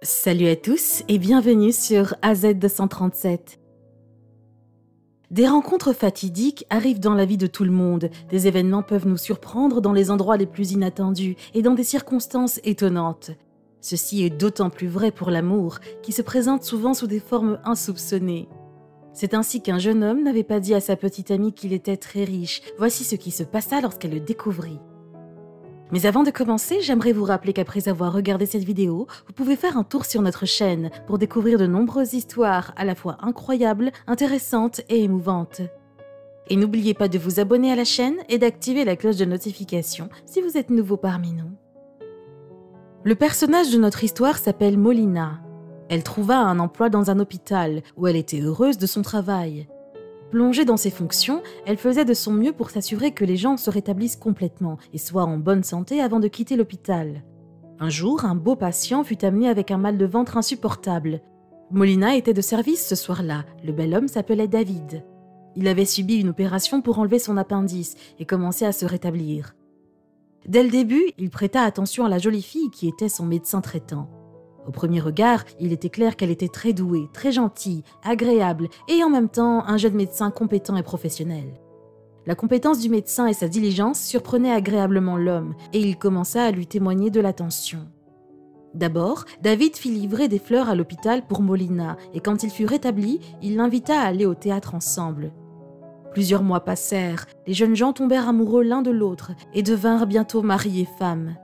Salut à tous et bienvenue sur AZ237. Des rencontres fatidiques arrivent dans la vie de tout le monde. Des événements peuvent nous surprendre dans les endroits les plus inattendus et dans des circonstances étonnantes. Ceci est d'autant plus vrai pour l'amour, qui se présente souvent sous des formes insoupçonnées. C'est ainsi qu'un jeune homme n'avait pas dit à sa petite amie qu'il était très riche. Voici ce qui se passa lorsqu'elle le découvrit. Mais avant de commencer, j'aimerais vous rappeler qu'après avoir regardé cette vidéo, vous pouvez faire un tour sur notre chaîne pour découvrir de nombreuses histoires à la fois incroyables, intéressantes et émouvantes. Et n'oubliez pas de vous abonner à la chaîne et d'activer la cloche de notification si vous êtes nouveau parmi nous. Le personnage de notre histoire s'appelle Molina. Elle trouva un emploi dans un hôpital où elle était heureuse de son travail. Plongée dans ses fonctions, elle faisait de son mieux pour s'assurer que les gens se rétablissent complètement et soient en bonne santé avant de quitter l'hôpital. Un jour, un beau patient fut amené avec un mal de ventre insupportable. Molina était de service ce soir-là. Le bel homme s'appelait David. Il avait subi une opération pour enlever son appendice et commençait à se rétablir. Dès le début, il prêta attention à la jolie fille qui était son médecin traitant. Au premier regard, il était clair qu'elle était très douée, très gentille, agréable et en même temps un jeune médecin compétent et professionnel. La compétence du médecin et sa diligence surprenaient agréablement l'homme et il commença à lui témoigner de l'attention. D'abord, David fit livrer des fleurs à l'hôpital pour Molina et quand il fut rétabli, il l'invita à aller au théâtre ensemble. Plusieurs mois passèrent, les jeunes gens tombèrent amoureux l'un de l'autre et devinrent bientôt mari et femme.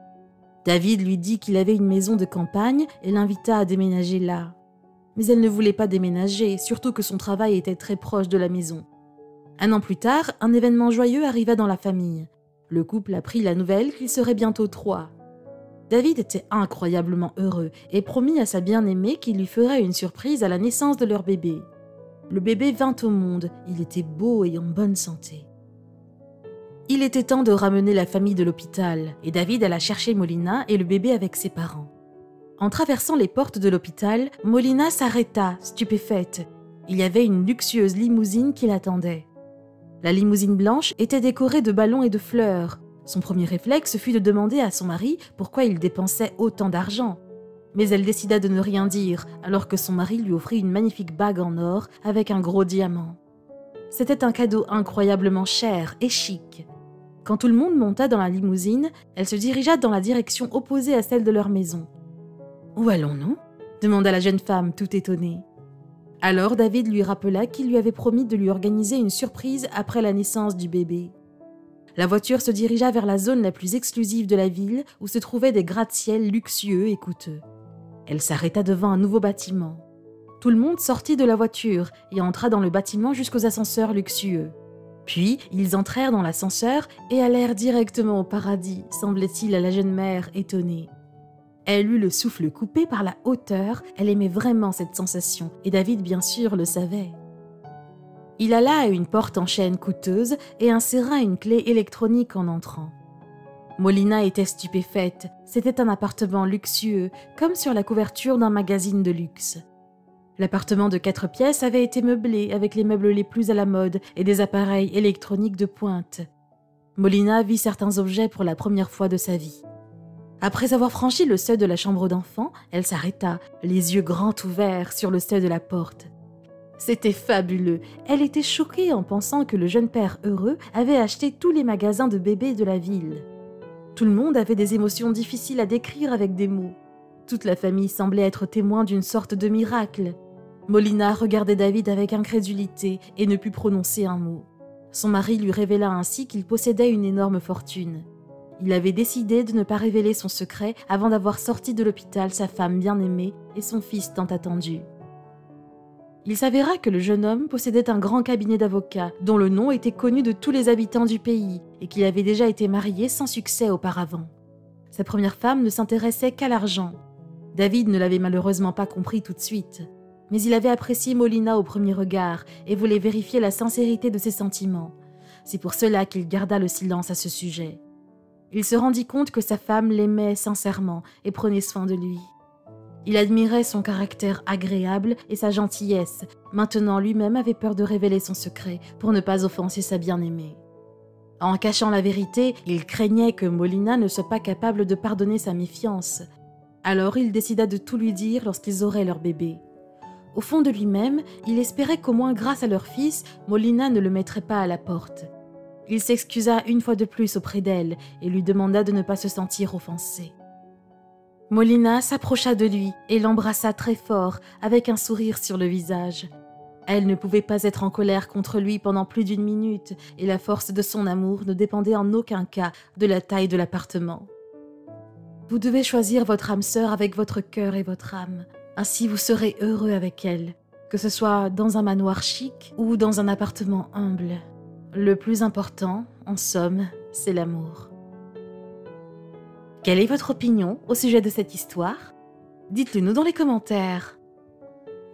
David lui dit qu'il avait une maison de campagne et l'invita à déménager là. Mais elle ne voulait pas déménager, surtout que son travail était très proche de la maison. Un an plus tard, un événement joyeux arriva dans la famille. Le couple apprit la nouvelle qu'ils seraient bientôt 3. David était incroyablement heureux et promit à sa bien-aimée qu'il lui ferait une surprise à la naissance de leur bébé. Le bébé vint au monde, il était beau et en bonne santé. Il était temps de ramener la famille de l'hôpital et David alla chercher Molina et le bébé avec ses parents. En traversant les portes de l'hôpital, Molina s'arrêta, stupéfaite. Il y avait une luxueuse limousine qui l'attendait. La limousine blanche était décorée de ballons et de fleurs. Son premier réflexe fut de demander à son mari pourquoi il dépensait autant d'argent. Mais elle décida de ne rien dire, alors que son mari lui offrit une magnifique bague en or avec un gros diamant. C'était un cadeau incroyablement cher et chic. Quand tout le monde monta dans la limousine, elle se dirigea dans la direction opposée à celle de leur maison. « Où allons-nous » demanda la jeune femme, tout étonnée. Alors David lui rappela qu'il lui avait promis de lui organiser une surprise après la naissance du bébé. La voiture se dirigea vers la zone la plus exclusive de la ville où se trouvaient des gratte-ciel luxueux et coûteux. Elle s'arrêta devant un nouveau bâtiment. Tout le monde sortit de la voiture et entra dans le bâtiment jusqu'aux ascenseurs luxueux. Puis, ils entrèrent dans l'ascenseur et allèrent directement au paradis, semblait-il à la jeune mère étonnée. Elle eut le souffle coupé par la hauteur, elle aimait vraiment cette sensation, et David bien sûr le savait. Il alla à une porte en chêne coûteuse et inséra une clé électronique en entrant. Molina était stupéfaite, c'était un appartement luxueux, comme sur la couverture d'un magazine de luxe. L'appartement de 4 pièces avait été meublé avec les meubles les plus à la mode et des appareils électroniques de pointe. Molina vit certains objets pour la première fois de sa vie. Après avoir franchi le seuil de la chambre d'enfant, elle s'arrêta, les yeux grands ouverts sur le seuil de la porte. C'était fabuleux. Elle était choquée en pensant que le jeune père heureux avait acheté tous les magasins de bébés de la ville. Tout le monde avait des émotions difficiles à décrire avec des mots. Toute la famille semblait être témoin d'une sorte de miracle. Molina regardait David avec incrédulité et ne put prononcer un mot. Son mari lui révéla ainsi qu'il possédait une énorme fortune. Il avait décidé de ne pas révéler son secret avant d'avoir sorti de l'hôpital sa femme bien-aimée et son fils tant attendu. Il s'avéra que le jeune homme possédait un grand cabinet d'avocats dont le nom était connu de tous les habitants du pays et qu'il avait déjà été marié sans succès auparavant. Sa première femme ne s'intéressait qu'à l'argent. David ne l'avait malheureusement pas compris tout de suite. Mais il avait apprécié Molina au premier regard et voulait vérifier la sincérité de ses sentiments. C'est pour cela qu'il garda le silence à ce sujet. Il se rendit compte que sa femme l'aimait sincèrement et prenait soin de lui. Il admirait son caractère agréable et sa gentillesse. Maintenant, lui-même avait peur de révéler son secret pour ne pas offenser sa bien-aimée. En cachant la vérité, il craignait que Molina ne soit pas capable de pardonner sa méfiance. Alors il décida de tout lui dire lorsqu'ils auraient leur bébé. Au fond de lui-même, il espérait qu'au moins grâce à leur fils, Molina ne le mettrait pas à la porte. Il s'excusa une fois de plus auprès d'elle et lui demanda de ne pas se sentir offensée. Molina s'approcha de lui et l'embrassa très fort avec un sourire sur le visage. Elle ne pouvait pas être en colère contre lui pendant plus d'1 minute et la force de son amour ne dépendait en aucun cas de la taille de l'appartement. Vous devez choisir votre âme sœur avec votre cœur et votre âme. Ainsi vous serez heureux avec elle, que ce soit dans un manoir chic ou dans un appartement humble. Le plus important, en somme, c'est l'amour. Quelle est votre opinion au sujet de cette histoire? Dites-le nous dans les commentaires.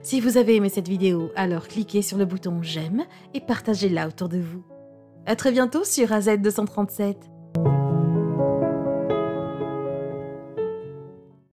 Si vous avez aimé cette vidéo, alors cliquez sur le bouton j'aime et partagez-la autour de vous. À très bientôt sur AZ237.